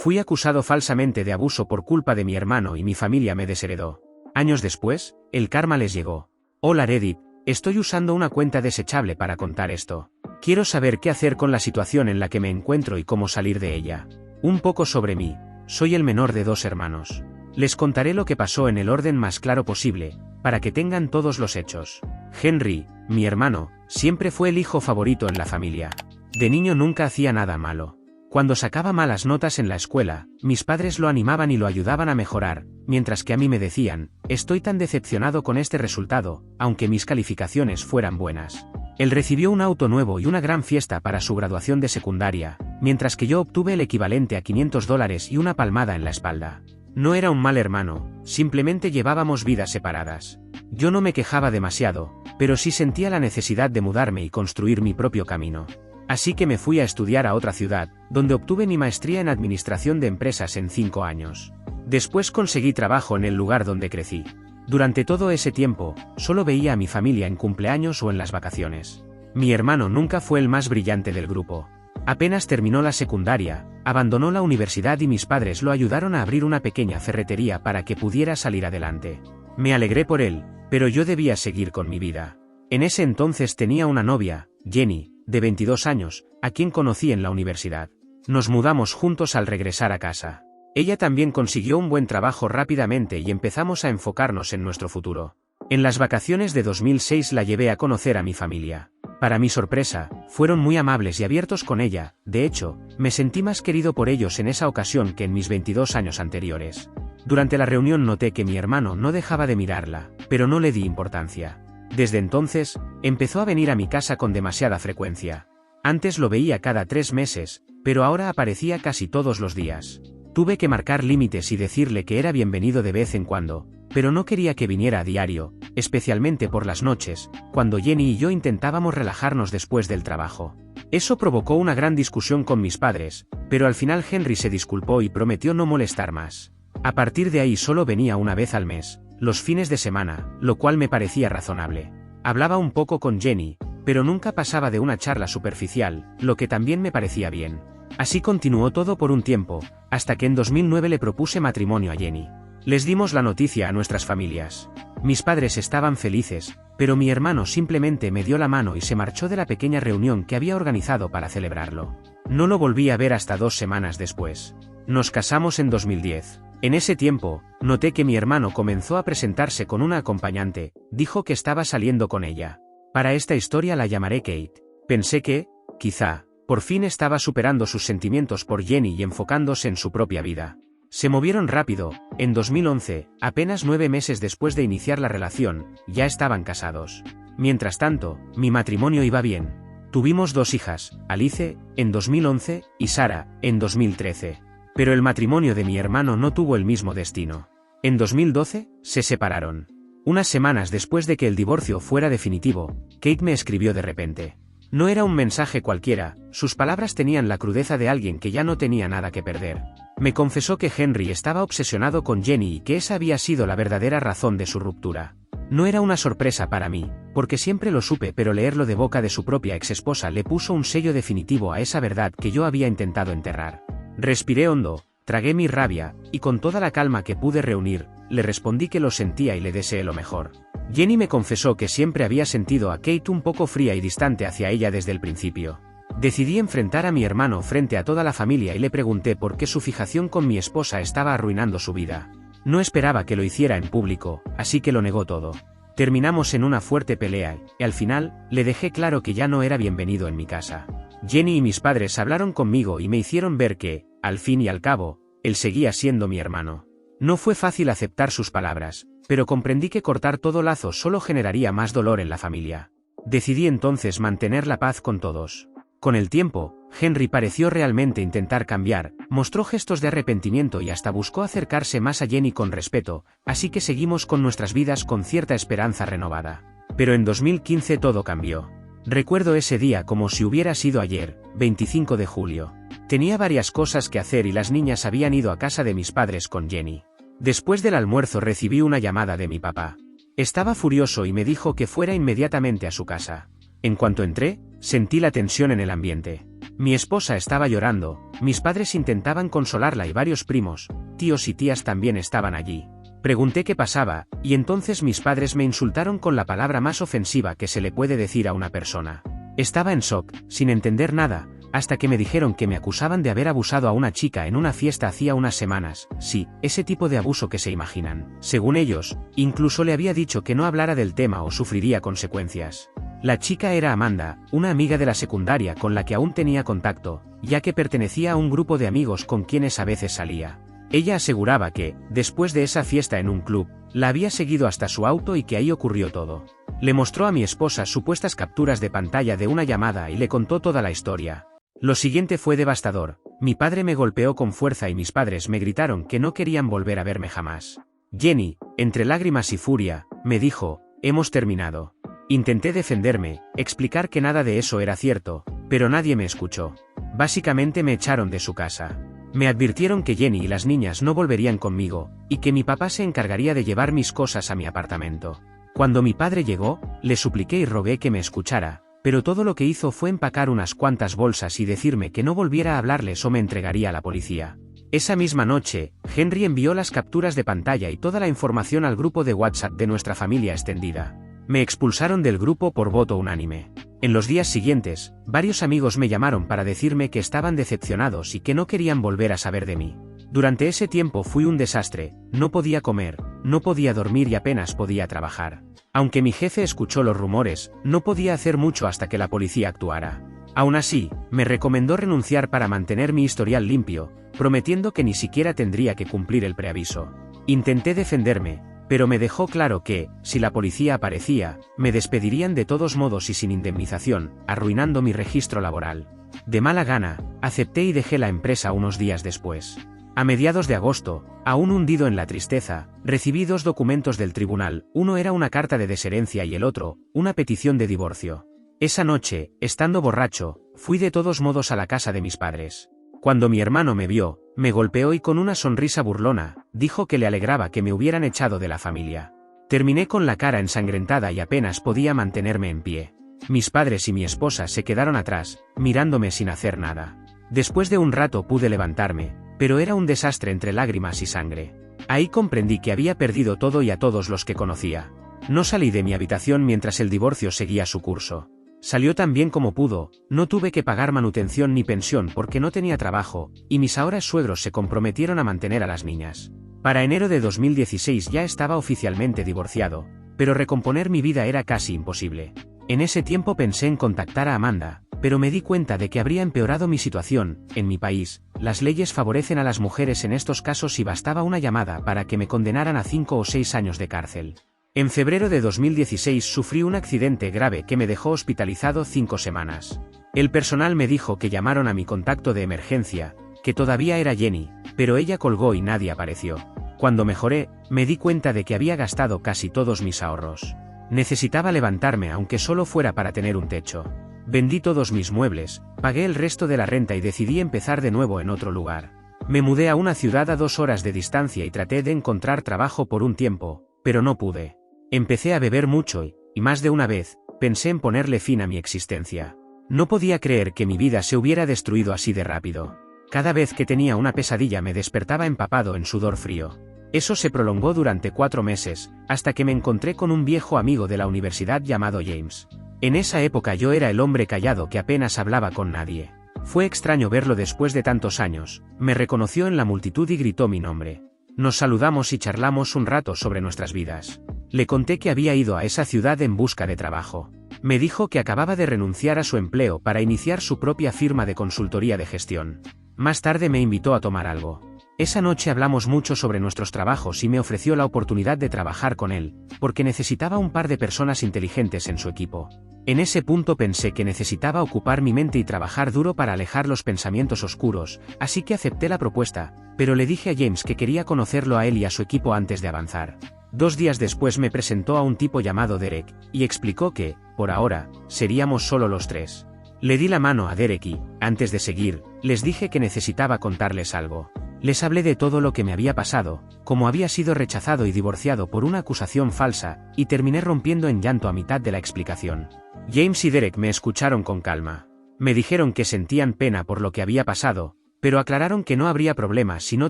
Fui acusado falsamente de abuso por culpa de mi hermano y mi familia me desheredó. Años después, el karma les llegó. Hola Reddit, estoy usando una cuenta desechable para contar esto. Quiero saber qué hacer con la situación en la que me encuentro y cómo salir de ella. Un poco sobre mí. Soy el menor de 2 hermanos. Les contaré lo que pasó en el orden más claro posible, para que tengan todos los hechos. Henry, mi hermano, siempre fue el hijo favorito en la familia. De niño nunca hacía nada malo. Cuando sacaba malas notas en la escuela, mis padres lo animaban y lo ayudaban a mejorar, mientras que a mí me decían, estoy tan decepcionado con este resultado, aunque mis calificaciones fueran buenas. Él recibió un auto nuevo y una gran fiesta para su graduación de secundaria, mientras que yo obtuve el equivalente a $500 y una palmada en la espalda. No era un mal hermano, simplemente llevábamos vidas separadas. Yo no me quejaba demasiado, pero sí sentía la necesidad de mudarme y construir mi propio camino. Así que me fui a estudiar a otra ciudad, donde obtuve mi maestría en administración de empresas en 5 años. Después conseguí trabajo en el lugar donde crecí. Durante todo ese tiempo, solo veía a mi familia en cumpleaños o en las vacaciones. Mi hermano nunca fue el más brillante del grupo. Apenas terminó la secundaria, abandonó la universidad y mis padres lo ayudaron a abrir una pequeña ferretería para que pudiera salir adelante. Me alegré por él, pero yo debía seguir con mi vida. En ese entonces tenía una novia, Jenny, de 22 años, a quien conocí en la universidad. Nos mudamos juntos al regresar a casa. Ella también consiguió un buen trabajo rápidamente y empezamos a enfocarnos en nuestro futuro. En las vacaciones de 2006 la llevé a conocer a mi familia. Para mi sorpresa, fueron muy amables y abiertos con ella. De hecho, me sentí más querido por ellos en esa ocasión que en mis 22 años anteriores. Durante la reunión noté que mi hermano no dejaba de mirarla, pero no le di importancia. Desde entonces, empezó a venir a mi casa con demasiada frecuencia. Antes lo veía cada 3 meses, pero ahora aparecía casi todos los días. Tuve que marcar límites y decirle que era bienvenido de vez en cuando, pero no quería que viniera a diario, especialmente por las noches, cuando Jenny y yo intentábamos relajarnos después del trabajo. Eso provocó una gran discusión con mis padres, pero al final Henry se disculpó y prometió no molestar más. A partir de ahí solo venía una vez al mes, los fines de semana, lo cual me parecía razonable. Hablaba un poco con Jenny, pero nunca pasaba de una charla superficial, lo que también me parecía bien. Así continuó todo por un tiempo, hasta que en 2009 le propuse matrimonio a Jenny. Les dimos la noticia a nuestras familias. Mis padres estaban felices, pero mi hermano simplemente me dio la mano y se marchó de la pequeña reunión que había organizado para celebrarlo. No lo volví a ver hasta 2 semanas después. Nos casamos en 2010. En ese tiempo, noté que mi hermano comenzó a presentarse con una acompañante, dijo que estaba saliendo con ella. Para esta historia la llamaré Kate. Pensé que, quizá, por fin estaba superando sus sentimientos por Jenny y enfocándose en su propia vida. Se movieron rápido. En 2011, apenas 9 meses después de iniciar la relación, ya estaban casados. Mientras tanto, mi matrimonio iba bien. Tuvimos 2 hijas, Alice, en 2011, y Sara, en 2013. Pero el matrimonio de mi hermano no tuvo el mismo destino. En 2012, se separaron. Unas semanas después de que el divorcio fuera definitivo, Kate me escribió de repente. No era un mensaje cualquiera, sus palabras tenían la crudeza de alguien que ya no tenía nada que perder. Me confesó que Henry estaba obsesionado con Jenny y que esa había sido la verdadera razón de su ruptura. No era una sorpresa para mí, porque siempre lo supe, pero leerlo de boca de su propia exesposa le puso un sello definitivo a esa verdad que yo había intentado enterrar. Respiré hondo, tragué mi rabia, y con toda la calma que pude reunir, le respondí que lo sentía y le deseé lo mejor. Jenny me confesó que siempre había sentido a Kate un poco fría y distante hacia ella desde el principio. Decidí enfrentar a mi hermano frente a toda la familia y le pregunté por qué su fijación con mi esposa estaba arruinando su vida. No esperaba que lo hiciera en público, así que lo negó todo. Terminamos en una fuerte pelea, y al final, le dejé claro que ya no era bienvenido en mi casa. Jenny y mis padres hablaron conmigo y me hicieron ver que, al fin y al cabo, él seguía siendo mi hermano. No fue fácil aceptar sus palabras, pero comprendí que cortar todo lazo solo generaría más dolor en la familia. Decidí entonces mantener la paz con todos. Con el tiempo, Henry pareció realmente intentar cambiar, mostró gestos de arrepentimiento y hasta buscó acercarse más a Jenny con respeto, así que seguimos con nuestras vidas con cierta esperanza renovada. Pero en 2015 todo cambió. Recuerdo ese día como si hubiera sido ayer, 25 de julio. Tenía varias cosas que hacer y las niñas habían ido a casa de mis padres con Jenny. Después del almuerzo recibí una llamada de mi papá. Estaba furioso y me dijo que fuera inmediatamente a su casa. En cuanto entré, sentí la tensión en el ambiente. Mi esposa estaba llorando, mis padres intentaban consolarla y varios primos, tíos y tías también estaban allí. Pregunté qué pasaba, y entonces mis padres me insultaron con la palabra más ofensiva que se le puede decir a una persona. Estaba en shock, sin entender nada, hasta que me dijeron que me acusaban de haber abusado a una chica en una fiesta hacía unas semanas. Sí, ese tipo de abuso que se imaginan. Según ellos, incluso le había dicho que no hablara del tema o sufriría consecuencias. La chica era Amanda, una amiga de la secundaria con la que aún tenía contacto, ya que pertenecía a un grupo de amigos con quienes a veces salía. Ella aseguraba que, después de esa fiesta en un club, la había seguido hasta su auto y que ahí ocurrió todo. Le mostró a mi esposa supuestas capturas de pantalla de una llamada y le contó toda la historia. Lo siguiente fue devastador. Mi padre me golpeó con fuerza y mis padres me gritaron que no querían volver a verme jamás. Jenny, entre lágrimas y furia, me dijo, hemos terminado. Intenté defenderme, explicar que nada de eso era cierto, pero nadie me escuchó. Básicamente me echaron de su casa. Me advirtieron que Jenny y las niñas no volverían conmigo, y que mi papá se encargaría de llevar mis cosas a mi apartamento. Cuando mi padre llegó, le supliqué y rogué que me escuchara, pero todo lo que hizo fue empacar unas cuantas bolsas y decirme que no volviera a hablarles o me entregaría a la policía. Esa misma noche, Henry envió las capturas de pantalla y toda la información al grupo de WhatsApp de nuestra familia extendida. Me expulsaron del grupo por voto unánime. En los días siguientes, varios amigos me llamaron para decirme que estaban decepcionados y que no querían volver a saber de mí. Durante ese tiempo fui un desastre, no podía comer, no podía dormir y apenas podía trabajar. Aunque mi jefe escuchó los rumores, no podía hacer mucho hasta que la policía actuara. Aún así, me recomendó renunciar para mantener mi historial limpio, prometiendo que ni siquiera tendría que cumplir el preaviso. Intenté defenderme, pero me dejó claro que, si la policía aparecía, me despedirían de todos modos y sin indemnización, arruinando mi registro laboral. De mala gana, acepté y dejé la empresa unos días después. A mediados de agosto, aún hundido en la tristeza, recibí 2 documentos del tribunal, uno era una carta de desherencia y el otro, una petición de divorcio. Esa noche, estando borracho, fui de todos modos a la casa de mis padres. Cuando mi hermano me vio, me golpeó y con una sonrisa burlona, dijo que le alegraba que me hubieran echado de la familia. Terminé con la cara ensangrentada y apenas podía mantenerme en pie. Mis padres y mi esposa se quedaron atrás, mirándome sin hacer nada. Después de un rato pude levantarme, pero era un desastre entre lágrimas y sangre. Ahí comprendí que había perdido todo y a todos los que conocía. No salí de mi habitación mientras el divorcio seguía su curso. Salió tan bien como pudo, no tuve que pagar manutención ni pensión porque no tenía trabajo, y mis ahora suegros se comprometieron a mantener a las niñas. Para enero de 2016 ya estaba oficialmente divorciado, pero recomponer mi vida era casi imposible. En ese tiempo pensé en contactar a Amanda, pero me di cuenta de que habría empeorado mi situación. En mi país, las leyes favorecen a las mujeres en estos casos y bastaba una llamada para que me condenaran a 5 o 6 años de cárcel. En febrero de 2016 sufrí un accidente grave que me dejó hospitalizado 5 semanas. El personal me dijo que llamaron a mi contacto de emergencia, que todavía era Jenny, pero ella colgó y nadie apareció. Cuando mejoré, me di cuenta de que había gastado casi todos mis ahorros. Necesitaba levantarme aunque solo fuera para tener un techo. Vendí todos mis muebles, pagué el resto de la renta y decidí empezar de nuevo en otro lugar. Me mudé a una ciudad a 2 horas de distancia y traté de encontrar trabajo por un tiempo, pero no pude. Empecé a beber mucho y más de una vez, pensé en ponerle fin a mi existencia. No podía creer que mi vida se hubiera destruido así de rápido. Cada vez que tenía una pesadilla me despertaba empapado en sudor frío. Eso se prolongó durante 4 meses, hasta que me encontré con un viejo amigo de la universidad llamado James. En esa época yo era el hombre callado que apenas hablaba con nadie. Fue extraño verlo después de tantos años, me reconoció en la multitud y gritó mi nombre. Nos saludamos y charlamos un rato sobre nuestras vidas. Le conté que había ido a esa ciudad en busca de trabajo. Me dijo que acababa de renunciar a su empleo para iniciar su propia firma de consultoría de gestión. Más tarde me invitó a tomar algo. Esa noche hablamos mucho sobre nuestros trabajos y me ofreció la oportunidad de trabajar con él, porque necesitaba un par de personas inteligentes en su equipo. En ese punto pensé que necesitaba ocupar mi mente y trabajar duro para alejar los pensamientos oscuros, así que acepté la propuesta, pero le dije a James que quería conocerlo a él y a su equipo antes de avanzar. 2 días después me presentó a un tipo llamado Derek, y explicó que, por ahora, seríamos solo los 3. Le di la mano a Derek y, antes de seguir, les dije que necesitaba contarles algo. Les hablé de todo lo que me había pasado, cómo había sido rechazado y divorciado por una acusación falsa, y terminé rompiendo en llanto a mitad de la explicación. James y Derek me escucharon con calma. Me dijeron que sentían pena por lo que había pasado, pero aclararon que no habría problema si no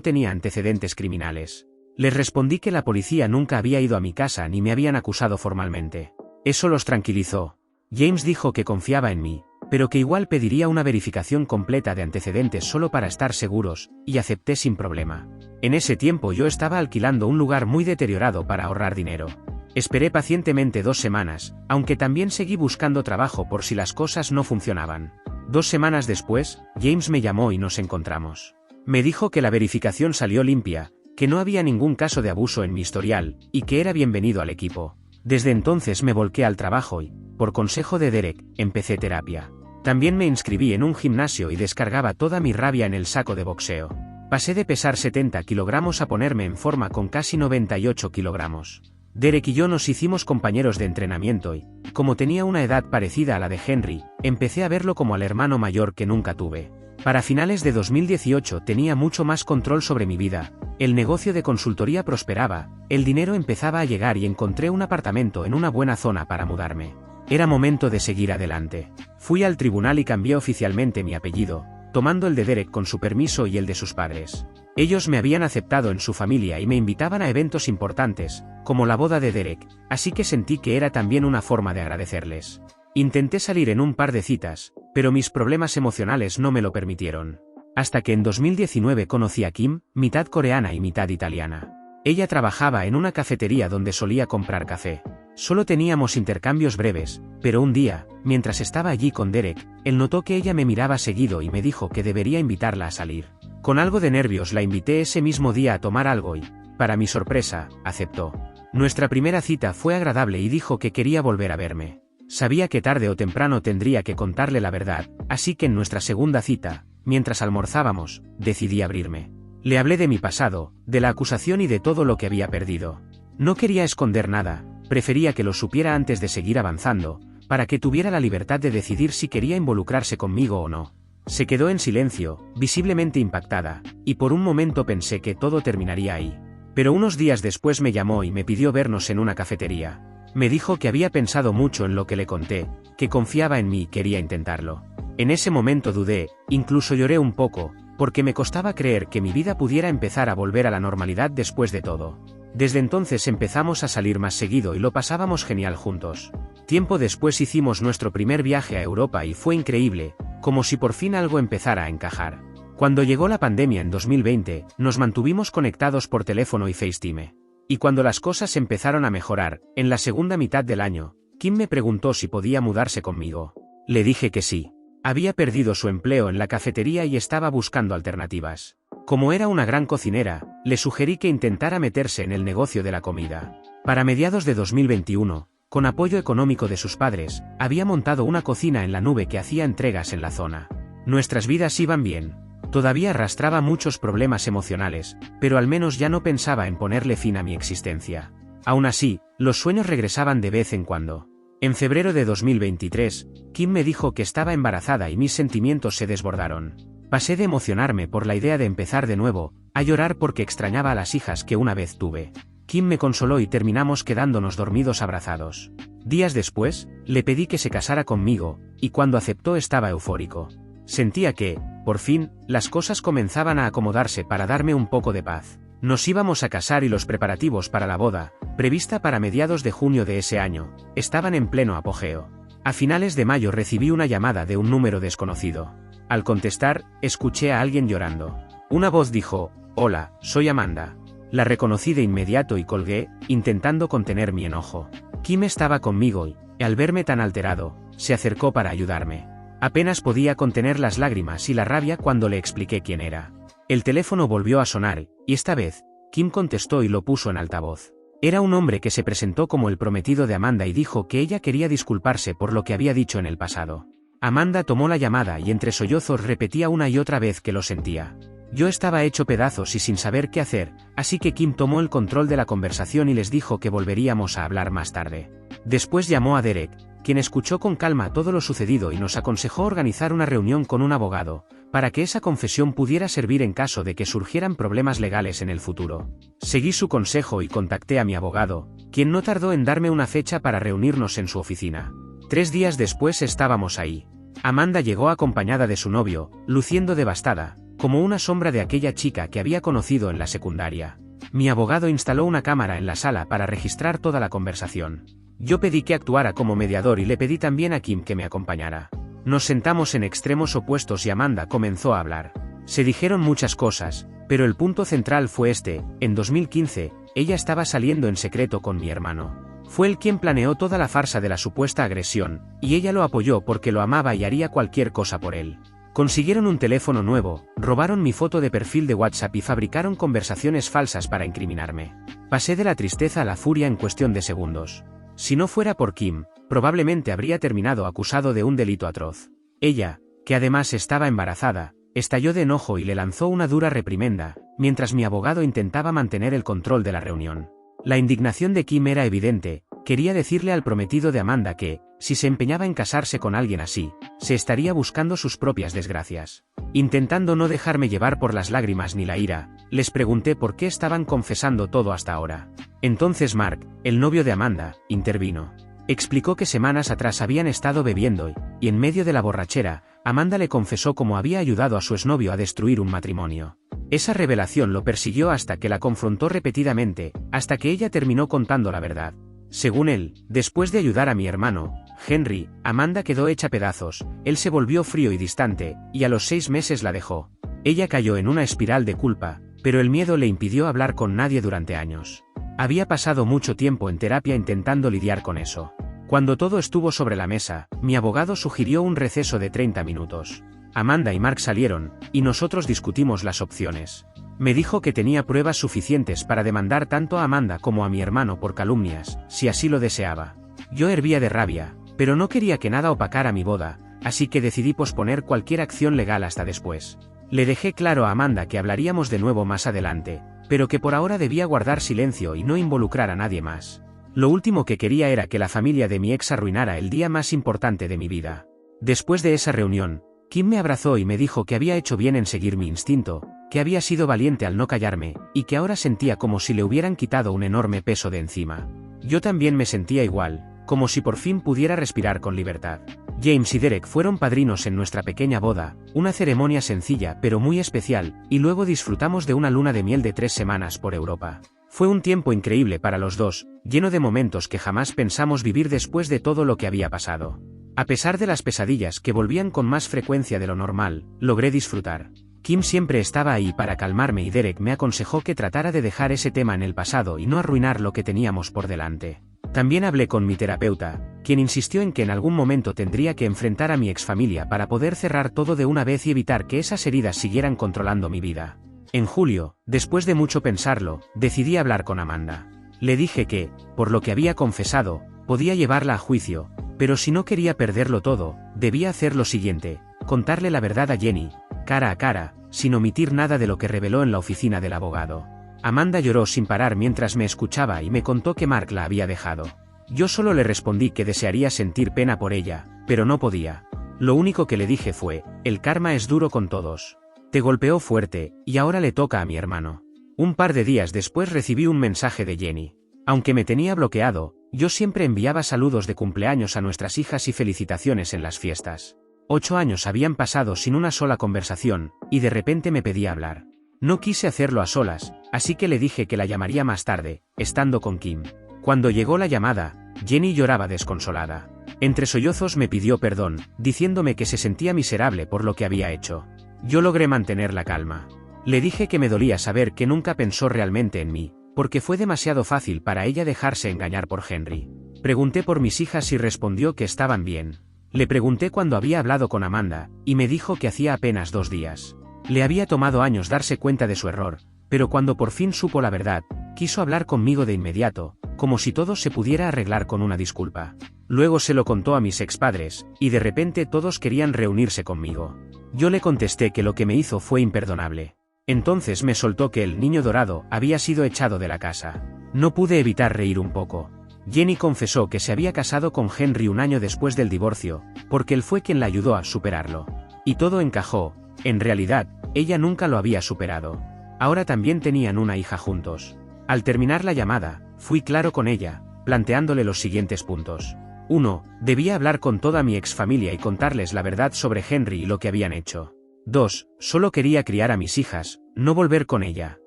tenía antecedentes criminales. Les respondí que la policía nunca había ido a mi casa ni me habían acusado formalmente. Eso los tranquilizó. James dijo que confiaba en mí, pero que igual pediría una verificación completa de antecedentes solo para estar seguros, y acepté sin problema. En ese tiempo yo estaba alquilando un lugar muy deteriorado para ahorrar dinero. Esperé pacientemente 2 semanas, aunque también seguí buscando trabajo por si las cosas no funcionaban. 2 semanas después, James me llamó y nos encontramos. Me dijo que la verificación salió limpia, que no había ningún caso de abuso en mi historial, y que era bienvenido al equipo. Desde entonces me volqué al trabajo y, por consejo de Derek, empecé terapia. También me inscribí en un gimnasio y descargaba toda mi rabia en el saco de boxeo. Pasé de pesar 70 kilogramos a ponerme en forma con casi 98 kilogramos. Derek y yo nos hicimos compañeros de entrenamiento y, como tenía una edad parecida a la de Henry, empecé a verlo como al hermano mayor que nunca tuve. Para finales de 2018 tenía mucho más control sobre mi vida, el negocio de consultoría prosperaba, el dinero empezaba a llegar y encontré un apartamento en una buena zona para mudarme. Era momento de seguir adelante. Fui al tribunal y cambié oficialmente mi apellido, tomando el de Derek con su permiso y el de sus padres. Ellos me habían aceptado en su familia y me invitaban a eventos importantes, como la boda de Derek, así que sentí que era también una forma de agradecerles. Intenté salir en un par de citas, pero mis problemas emocionales no me lo permitieron. Hasta que en 2019 conocí a Kim, mitad coreana y mitad italiana. Ella trabajaba en una cafetería donde solía comprar café. Solo teníamos intercambios breves, pero un día, mientras estaba allí con Derek, él notó que ella me miraba seguido y me dijo que debería invitarla a salir. Con algo de nervios la invité ese mismo día a tomar algo y, para mi sorpresa, aceptó. Nuestra primera cita fue agradable y dijo que quería volver a verme. Sabía que tarde o temprano tendría que contarle la verdad, así que en nuestra segunda cita, mientras almorzábamos, decidí abrirme. Le hablé de mi pasado, de la acusación y de todo lo que había perdido. No quería esconder nada, prefería que lo supiera antes de seguir avanzando, para que tuviera la libertad de decidir si quería involucrarse conmigo o no. Se quedó en silencio, visiblemente impactada, y por un momento pensé que todo terminaría ahí. Pero unos días después me llamó y me pidió vernos en una cafetería. Me dijo que había pensado mucho en lo que le conté, que confiaba en mí y quería intentarlo. En ese momento dudé, incluso lloré un poco, porque me costaba creer que mi vida pudiera empezar a volver a la normalidad después de todo. Desde entonces empezamos a salir más seguido y lo pasábamos genial juntos. Tiempo después hicimos nuestro primer viaje a Europa y fue increíble, como si por fin algo empezara a encajar. Cuando llegó la pandemia en 2020, nos mantuvimos conectados por teléfono y FaceTime. Y cuando las cosas empezaron a mejorar, en la segunda mitad del año, Kim me preguntó si podía mudarse conmigo. Le dije que sí. Había perdido su empleo en la cafetería y estaba buscando alternativas. Como era una gran cocinera, le sugerí que intentara meterse en el negocio de la comida. Para mediados de 2021, con apoyo económico de sus padres, había montado una cocina en la nube que hacía entregas en la zona. Nuestras vidas iban bien. Todavía arrastraba muchos problemas emocionales, pero al menos ya no pensaba en ponerle fin a mi existencia. Aún así, los sueños regresaban de vez en cuando. En febrero de 2023, Kim me dijo que estaba embarazada y mis sentimientos se desbordaron. Pasé de emocionarme por la idea de empezar de nuevo, a llorar porque extrañaba a las hijas que una vez tuve. Kim me consoló y terminamos quedándonos dormidos abrazados. Días después, le pedí que se casara conmigo, y cuando aceptó estaba eufórico. Sentía que, por fin, las cosas comenzaban a acomodarse para darme un poco de paz. Nos íbamos a casar y los preparativos para la boda, prevista para mediados de junio de ese año, estaban en pleno apogeo. A finales de mayo recibí una llamada de un número desconocido. Al contestar, escuché a alguien llorando. Una voz dijo: «Hola, soy Amanda». La reconocí de inmediato y colgué, intentando contener mi enojo. Kim estaba conmigo y, al verme tan alterado, se acercó para ayudarme. Apenas podía contener las lágrimas y la rabia cuando le expliqué quién era. El teléfono volvió a sonar, y esta vez, Kim contestó y lo puso en altavoz. Era un hombre que se presentó como el prometido de Amanda y dijo que ella quería disculparse por lo que había dicho en el pasado. Amanda tomó la llamada y entre sollozos repetía una y otra vez que lo sentía. Yo estaba hecho pedazos y sin saber qué hacer, así que Kim tomó el control de la conversación y les dijo que volveríamos a hablar más tarde. Después llamó a Derek, quien escuchó con calma todo lo sucedido y nos aconsejó organizar una reunión con un abogado, para que esa confesión pudiera servir en caso de que surgieran problemas legales en el futuro. Seguí su consejo y contacté a mi abogado, quien no tardó en darme una fecha para reunirnos en su oficina. 3 días después estábamos ahí. Amanda llegó acompañada de su novio, luciendo devastada, como una sombra de aquella chica que había conocido en la secundaria. Mi abogado instaló una cámara en la sala para registrar toda la conversación. Yo pedí que actuara como mediador y le pedí también a Kim que me acompañara. Nos sentamos en extremos opuestos y Amanda comenzó a hablar. Se dijeron muchas cosas, pero el punto central fue este: en 2015, ella estaba saliendo en secreto con mi hermano. Fue él quien planeó toda la farsa de la supuesta agresión, y ella lo apoyó porque lo amaba y haría cualquier cosa por él. Consiguieron un teléfono nuevo, robaron mi foto de perfil de WhatsApp y fabricaron conversaciones falsas para incriminarme. Pasé de la tristeza a la furia en cuestión de segundos. Si no fuera por Kim, probablemente habría terminado acusado de un delito atroz. Ella, que además estaba embarazada, estalló de enojo y le lanzó una dura reprimenda, mientras mi abogado intentaba mantener el control de la reunión. La indignación de Kim era evidente. Quería decirle al prometido de Amanda que, si se empeñaba en casarse con alguien así, se estaría buscando sus propias desgracias. Intentando no dejarme llevar por las lágrimas ni la ira, les pregunté por qué estaban confesando todo hasta ahora. Entonces Mark, el novio de Amanda, intervino. Explicó que semanas atrás habían estado bebiendo y en medio de la borrachera, Amanda le confesó cómo había ayudado a su exnovio a destruir un matrimonio. Esa revelación lo persiguió hasta que la confrontó repetidamente, hasta que ella terminó contando la verdad. Según él, después de ayudar a mi hermano, Henry, Amanda quedó hecha pedazos, él se volvió frío y distante, y a los 6 meses la dejó. Ella cayó en una espiral de culpa, pero el miedo le impidió hablar con nadie durante años. Había pasado mucho tiempo en terapia intentando lidiar con eso. Cuando todo estuvo sobre la mesa, mi abogado sugirió un receso de 30 minutos. Amanda y Mark salieron, y nosotros discutimos las opciones. Me dijo que tenía pruebas suficientes para demandar tanto a Amanda como a mi hermano por calumnias, si así lo deseaba. Yo hervía de rabia, pero no quería que nada opacara mi boda, así que decidí posponer cualquier acción legal hasta después. Le dejé claro a Amanda que hablaríamos de nuevo más adelante, pero que por ahora debía guardar silencio y no involucrar a nadie más. Lo último que quería era que la familia de mi ex arruinara el día más importante de mi vida. Después de esa reunión, Kim me abrazó y me dijo que había hecho bien en seguir mi instinto, que había sido valiente al no callarme, y que ahora sentía como si le hubieran quitado un enorme peso de encima. Yo también me sentía igual, como si por fin pudiera respirar con libertad. James y Derek fueron padrinos en nuestra pequeña boda, una ceremonia sencilla pero muy especial, y luego disfrutamos de una luna de miel de 3 semanas por Europa. Fue un tiempo increíble para los dos, lleno de momentos que jamás pensamos vivir después de todo lo que había pasado. A pesar de las pesadillas que volvían con más frecuencia de lo normal, logré disfrutar. Kim siempre estaba ahí para calmarme y Derek me aconsejó que tratara de dejar ese tema en el pasado y no arruinar lo que teníamos por delante. También hablé con mi terapeuta, quien insistió en que en algún momento tendría que enfrentar a mi exfamilia para poder cerrar todo de una vez y evitar que esas heridas siguieran controlando mi vida. En julio, después de mucho pensarlo, decidí hablar con Amanda. Le dije que, por lo que había confesado, podía llevarla a juicio, pero si no quería perderlo todo, debía hacer lo siguiente: contarle la verdad a Jenny, cara a cara, sin omitir nada de lo que reveló en la oficina del abogado. Amanda lloró sin parar mientras me escuchaba y me contó que Mark la había dejado. Yo solo le respondí que desearía sentir pena por ella, pero no podía. Lo único que le dije fue: el karma es duro con todos. Te golpeó fuerte, y ahora le toca a mi hermano. Un par de días después recibí un mensaje de Jenny. Aunque me tenía bloqueado, yo siempre enviaba saludos de cumpleaños a nuestras hijas y felicitaciones en las fiestas. 8 años habían pasado sin una sola conversación, y de repente me pedía hablar. No quise hacerlo a solas, así que le dije que la llamaría más tarde, estando con Kim. Cuando llegó la llamada, Jenny lloraba desconsolada. Entre sollozos me pidió perdón, diciéndome que se sentía miserable por lo que había hecho. Yo logré mantener la calma. Le dije que me dolía saber que nunca pensó realmente en mí, porque fue demasiado fácil para ella dejarse engañar por Henry. Pregunté por mis hijas y respondió que estaban bien. Le pregunté cuándo había hablado con Amanda, y me dijo que hacía apenas 2 días. Le había tomado años darse cuenta de su error, pero cuando por fin supo la verdad, quiso hablar conmigo de inmediato, como si todo se pudiera arreglar con una disculpa. Luego se lo contó a mis expadres, y de repente todos querían reunirse conmigo. Yo le contesté que lo que me hizo fue imperdonable. Entonces me soltó que el niño dorado había sido echado de la casa. No pude evitar reír un poco. Jenny confesó que se había casado con Henry un año después del divorcio, porque él fue quien la ayudó a superarlo. Y todo encajó. En realidad, ella nunca lo había superado. Ahora también tenían una hija juntos. Al terminar la llamada, fui claro con ella, planteándole los siguientes puntos. 1. Debía hablar con toda mi exfamilia y contarles la verdad sobre Henry y lo que habían hecho. 2. Solo quería criar a mis hijas, no volver con ella.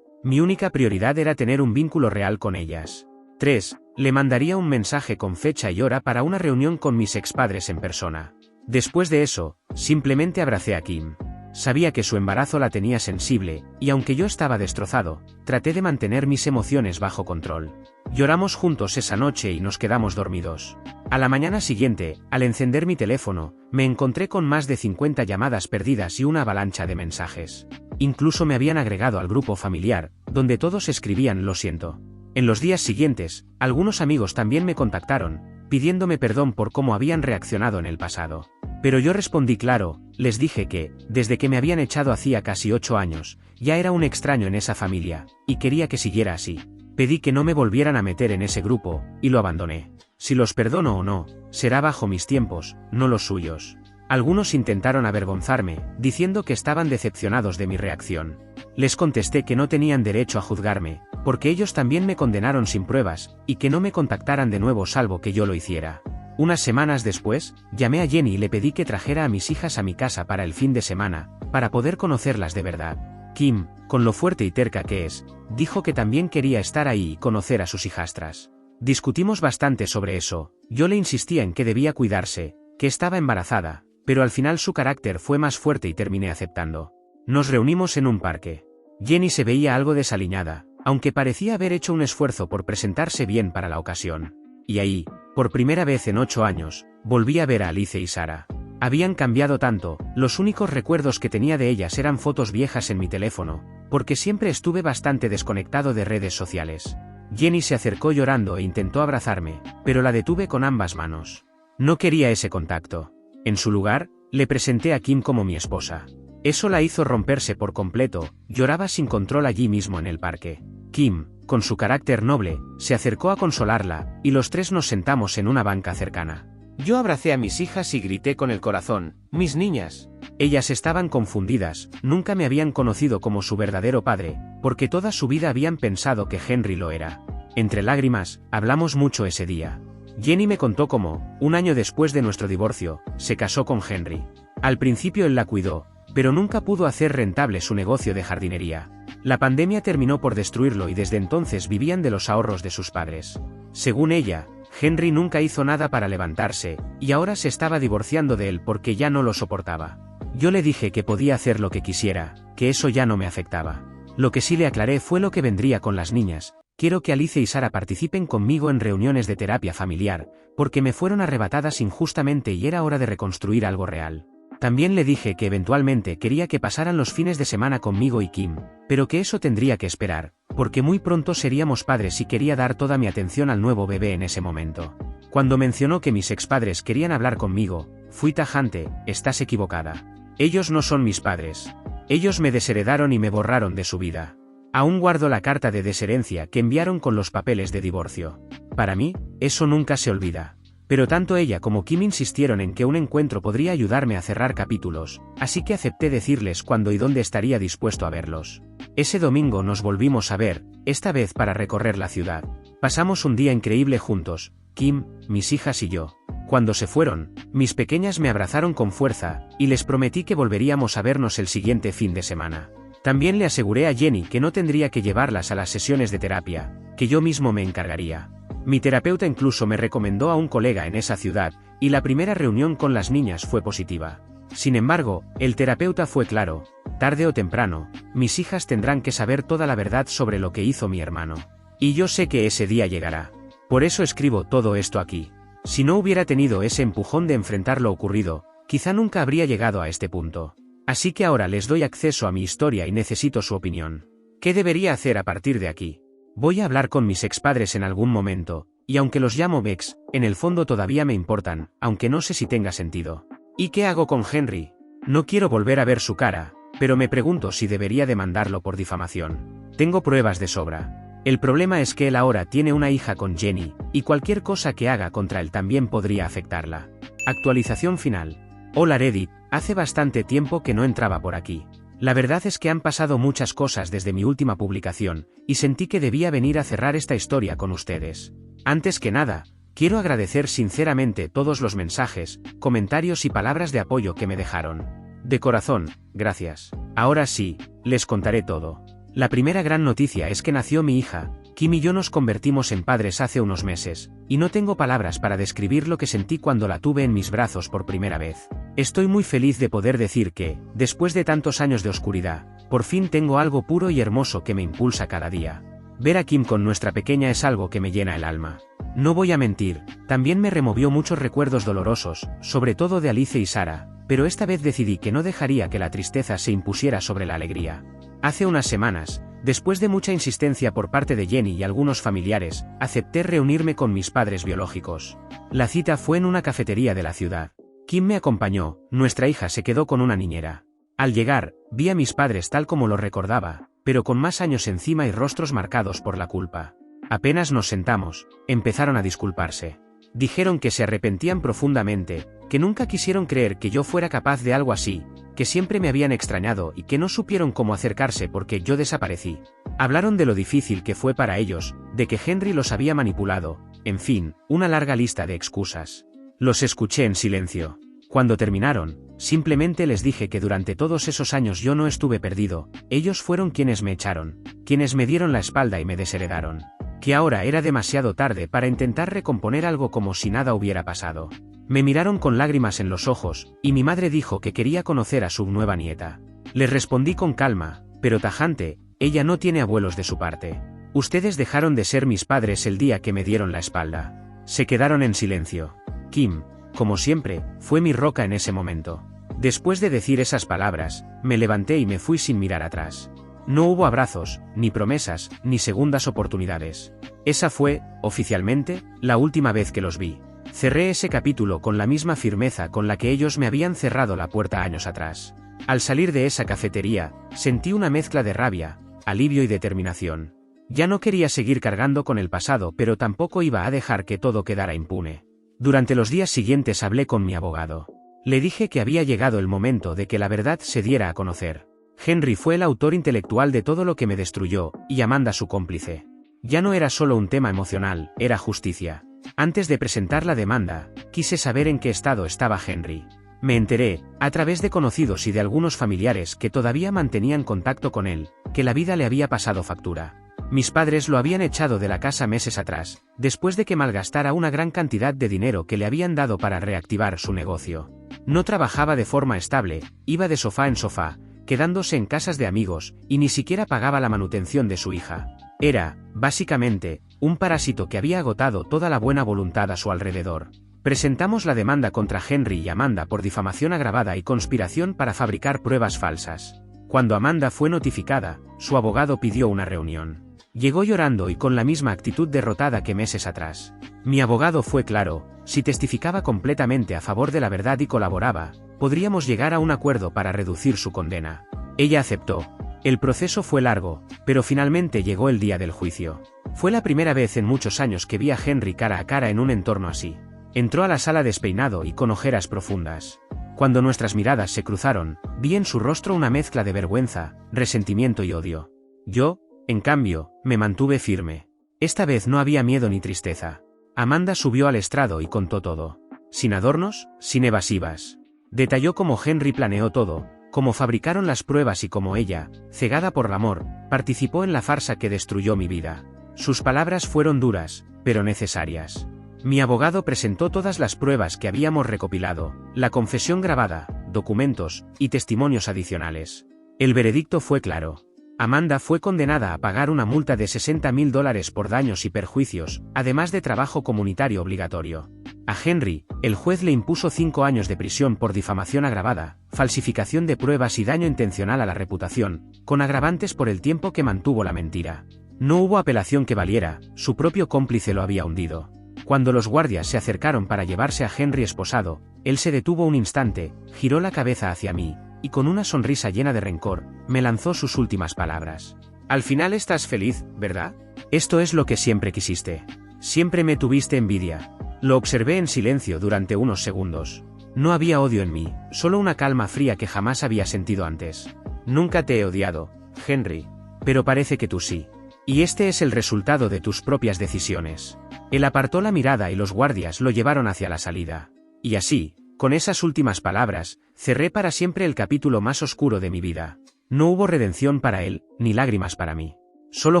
Mi única prioridad era tener un vínculo real con ellas. 3. Le mandaría un mensaje con fecha y hora para una reunión con mis expadres en persona. Después de eso, simplemente abracé a Kim. Sabía que su embarazo la tenía sensible, y aunque yo estaba destrozado, traté de mantener mis emociones bajo control. Lloramos juntos esa noche y nos quedamos dormidos. A la mañana siguiente, al encender mi teléfono, me encontré con más de 50 llamadas perdidas y una avalancha de mensajes. Incluso me habían agregado al grupo familiar, donde todos escribían "lo siento". En los días siguientes, algunos amigos también me contactaron, pidiéndome perdón por cómo habían reaccionado en el pasado. Pero yo respondí claro, les dije que, desde que me habían echado hacía casi 8 años, ya era un extraño en esa familia, y quería que siguiera así. Pedí que no me volvieran a meter en ese grupo, y lo abandoné. Si los perdono o no, será bajo mis tiempos, no los suyos. Algunos intentaron avergonzarme, diciendo que estaban decepcionados de mi reacción. Les contesté que no tenían derecho a juzgarme, porque ellos también me condenaron sin pruebas, y que no me contactaran de nuevo salvo que yo lo hiciera. Unas semanas después, llamé a Jenny y le pedí que trajera a mis hijas a mi casa para el fin de semana, para poder conocerlas de verdad. Kim, con lo fuerte y terca que es, dijo que también quería estar ahí y conocer a sus hijastras. Discutimos bastante sobre eso, yo le insistía en que debía cuidarse, que estaba embarazada, pero al final su carácter fue más fuerte y terminé aceptando. Nos reunimos en un parque. Jenny se veía algo desaliñada, aunque parecía haber hecho un esfuerzo por presentarse bien para la ocasión. Y ahí, por primera vez en 8 años, volví a ver a Alice y Sara. Habían cambiado tanto, los únicos recuerdos que tenía de ellas eran fotos viejas en mi teléfono, porque siempre estuve bastante desconectado de redes sociales. Jenny se acercó llorando e intentó abrazarme, pero la detuve con ambas manos. No quería ese contacto. En su lugar, le presenté a Kim como mi esposa. Eso la hizo romperse por completo, lloraba sin control allí mismo en el parque. Kim, con su carácter noble, se acercó a consolarla, y los tres nos sentamos en una banca cercana. Yo abracé a mis hijas y grité con el corazón, "mis niñas". Ellas estaban confundidas, nunca me habían conocido como su verdadero padre, porque toda su vida habían pensado que Henry lo era. Entre lágrimas, hablamos mucho ese día. Jenny me contó cómo, un año después de nuestro divorcio, se casó con Henry. Al principio él la cuidó, pero nunca pudo hacer rentable su negocio de jardinería. La pandemia terminó por destruirlo y desde entonces vivían de los ahorros de sus padres. Según ella, Henry nunca hizo nada para levantarse, y ahora se estaba divorciando de él porque ya no lo soportaba. Yo le dije que podía hacer lo que quisiera, que eso ya no me afectaba. Lo que sí le aclaré fue lo que vendría con las niñas. Quiero que Alice y Sara participen conmigo en reuniones de terapia familiar, porque me fueron arrebatadas injustamente y era hora de reconstruir algo real. También le dije que eventualmente quería que pasaran los fines de semana conmigo y Kim, pero que eso tendría que esperar, porque muy pronto seríamos padres y quería dar toda mi atención al nuevo bebé en ese momento. Cuando mencionó que mis expadres querían hablar conmigo, fui tajante: estás equivocada. Ellos no son mis padres. Ellos me desheredaron y me borraron de su vida. Aún guardo la carta de desherencia que enviaron con los papeles de divorcio. Para mí, eso nunca se olvida. Pero tanto ella como Kim insistieron en que un encuentro podría ayudarme a cerrar capítulos, así que acepté decirles cuándo y dónde estaría dispuesto a verlos. Ese domingo nos volvimos a ver, esta vez para recorrer la ciudad. Pasamos un día increíble juntos, Kim, mis hijas y yo. Cuando se fueron, mis pequeñas me abrazaron con fuerza, y les prometí que volveríamos a vernos el siguiente fin de semana. También le aseguré a Jenny que no tendría que llevarlas a las sesiones de terapia, que yo mismo me encargaría. Mi terapeuta incluso me recomendó a un colega en esa ciudad, y la primera reunión con las niñas fue positiva. Sin embargo, el terapeuta fue claro: tarde o temprano, mis hijas tendrán que saber toda la verdad sobre lo que hizo mi hermano. Y yo sé que ese día llegará. Por eso escribo todo esto aquí. Si no hubiera tenido ese empujón de enfrentar lo ocurrido, quizá nunca habría llegado a este punto. Así que ahora les doy acceso a mi historia y necesito su opinión. ¿Qué debería hacer a partir de aquí? Voy a hablar con mis expadres en algún momento, y aunque los llamo ex, en el fondo todavía me importan, aunque no sé si tenga sentido. ¿Y qué hago con Henry? No quiero volver a ver su cara, pero me pregunto si debería demandarlo por difamación. Tengo pruebas de sobra. El problema es que él ahora tiene una hija con Jenny, y cualquier cosa que haga contra él también podría afectarla. Actualización final. Hola Reddit, hace bastante tiempo que no entraba por aquí. La verdad es que han pasado muchas cosas desde mi última publicación, y sentí que debía venir a cerrar esta historia con ustedes. Antes que nada, Quiero agradecer sinceramente todos los mensajes, comentarios y palabras de apoyo que me dejaron. De corazón, gracias. Ahora sí, les contaré todo. La primera gran noticia es que nació mi hija. Kim y yo nos convertimos en padres hace unos meses, y no tengo palabras para describir lo que sentí cuando la tuve en mis brazos por primera vez. Estoy muy feliz de poder decir que, después de tantos años de oscuridad, por fin tengo algo puro y hermoso que me impulsa cada día. Ver a Kim con nuestra pequeña es algo que me llena el alma. No voy a mentir, también me removió muchos recuerdos dolorosos, sobre todo de Alice y Sara, pero esta vez decidí que no dejaría que la tristeza se impusiera sobre la alegría. Hace unas semanas, después de mucha insistencia por parte de Jenny y algunos familiares, acepté reunirme con mis padres biológicos. La cita fue en una cafetería de la ciudad. Kim me acompañó, nuestra hija se quedó con una niñera. Al llegar, vi a mis padres tal como los recordaba, pero con más años encima y rostros marcados por la culpa. Apenas nos sentamos, empezaron a disculparse. Dijeron que se arrepentían profundamente, que nunca quisieron creer que yo fuera capaz de algo así, que siempre me habían extrañado y que no supieron cómo acercarse porque yo desaparecí. Hablaron de lo difícil que fue para ellos, de que Henry los había manipulado, en fin, una larga lista de excusas. Los escuché en silencio. Cuando terminaron, simplemente les dije que durante todos esos años yo no estuve perdido, ellos fueron quienes me echaron, quienes me dieron la espalda y me desheredaron. Que ahora era demasiado tarde para intentar recomponer algo como si nada hubiera pasado. Me miraron con lágrimas en los ojos, y mi madre dijo que quería conocer a su nueva nieta. Les respondí con calma, pero tajante, ella no tiene abuelos de su parte. Ustedes dejaron de ser mis padres el día que me dieron la espalda. Se quedaron en silencio. Kim, como siempre, fue mi roca en ese momento. Después de decir esas palabras, me levanté y me fui sin mirar atrás. No hubo abrazos, ni promesas, ni segundas oportunidades. Esa fue, oficialmente, la última vez que los vi. Cerré ese capítulo con la misma firmeza con la que ellos me habían cerrado la puerta años atrás. Al salir de esa cafetería, sentí una mezcla de rabia, alivio y determinación. Ya no quería seguir cargando con el pasado, pero tampoco iba a dejar que todo quedara impune. Durante los días siguientes hablé con mi abogado. Le dije que había llegado el momento de que la verdad se diera a conocer. Henry fue el autor intelectual de todo lo que me destruyó, y Amanda su cómplice. Ya no era solo un tema emocional, era justicia. Antes de presentar la demanda, quise saber en qué estado estaba Henry. Me enteré, a través de conocidos y de algunos familiares que todavía mantenían contacto con él, que la vida le había pasado factura. Mis padres lo habían echado de la casa meses atrás, después de que malgastara una gran cantidad de dinero que le habían dado para reactivar su negocio. No trabajaba de forma estable, iba de sofá en sofá, quedándose en casas de amigos, y ni siquiera pagaba la manutención de su hija. Era, básicamente, un parásito que había agotado toda la buena voluntad a su alrededor. Presentamos la demanda contra Henry y Amanda por difamación agravada y conspiración para fabricar pruebas falsas. Cuando Amanda fue notificada, su abogado pidió una reunión. Llegó llorando y con la misma actitud derrotada que meses atrás. Mi abogado fue claro: si testificaba completamente a favor de la verdad y colaboraba, podríamos llegar a un acuerdo para reducir su condena. Ella aceptó. El proceso fue largo, pero finalmente llegó el día del juicio. Fue la primera vez en muchos años que vi a Henry cara a cara en un entorno así. Entró a la sala despeinado y con ojeras profundas. Cuando nuestras miradas se cruzaron, vi en su rostro una mezcla de vergüenza, resentimiento y odio. Yo, en cambio, me mantuve firme. Esta vez no había miedo ni tristeza. Amanda subió al estrado y contó todo. Sin adornos, sin evasivas. Detalló cómo Henry planeó todo, cómo fabricaron las pruebas y cómo ella, cegada por el amor, participó en la farsa que destruyó mi vida. Sus palabras fueron duras, pero necesarias. Mi abogado presentó todas las pruebas que habíamos recopilado, la confesión grabada, documentos y testimonios adicionales. El veredicto fue claro. Amanda fue condenada a pagar una multa de $60.000 por daños y perjuicios, además de trabajo comunitario obligatorio. A Henry, el juez le impuso 5 años de prisión por difamación agravada, falsificación de pruebas y daño intencional a la reputación, con agravantes por el tiempo que mantuvo la mentira. No hubo apelación que valiera, su propio cómplice lo había hundido. Cuando los guardias se acercaron para llevarse a Henry esposado, él se detuvo un instante, giró la cabeza hacia mí, y con una sonrisa llena de rencor, me lanzó sus últimas palabras. Al final estás feliz, ¿verdad? Esto es lo que siempre quisiste. Siempre me tuviste envidia. Lo observé en silencio durante unos segundos. No había odio en mí, solo una calma fría que jamás había sentido antes. Nunca te he odiado, Henry. Pero parece que tú sí. Y este es el resultado de tus propias decisiones. Él apartó la mirada y los guardias lo llevaron hacia la salida. Y así, con esas últimas palabras, cerré para siempre el capítulo más oscuro de mi vida. No hubo redención para él, ni lágrimas para mí. Solo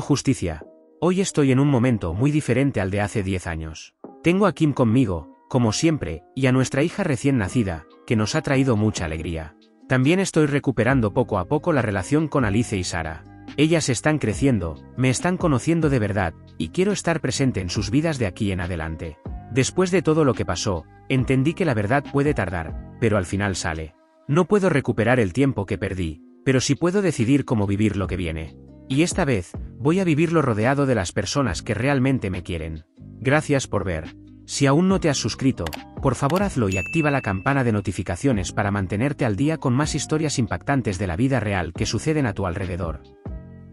justicia. Hoy estoy en un momento muy diferente al de hace 10 años. Tengo a Kim conmigo, como siempre, y a nuestra hija recién nacida, que nos ha traído mucha alegría. También estoy recuperando poco a poco la relación con Alice y Sara. Ellas están creciendo, me están conociendo de verdad, y quiero estar presente en sus vidas de aquí en adelante. Después de todo lo que pasó, entendí que la verdad puede tardar, pero al final sale. No puedo recuperar el tiempo que perdí, pero sí puedo decidir cómo vivir lo que viene. Y esta vez, voy a vivirlo rodeado de las personas que realmente me quieren. Gracias por ver. Si aún no te has suscrito, por favor hazlo y activa la campana de notificaciones para mantenerte al día con más historias impactantes de la vida real que suceden a tu alrededor.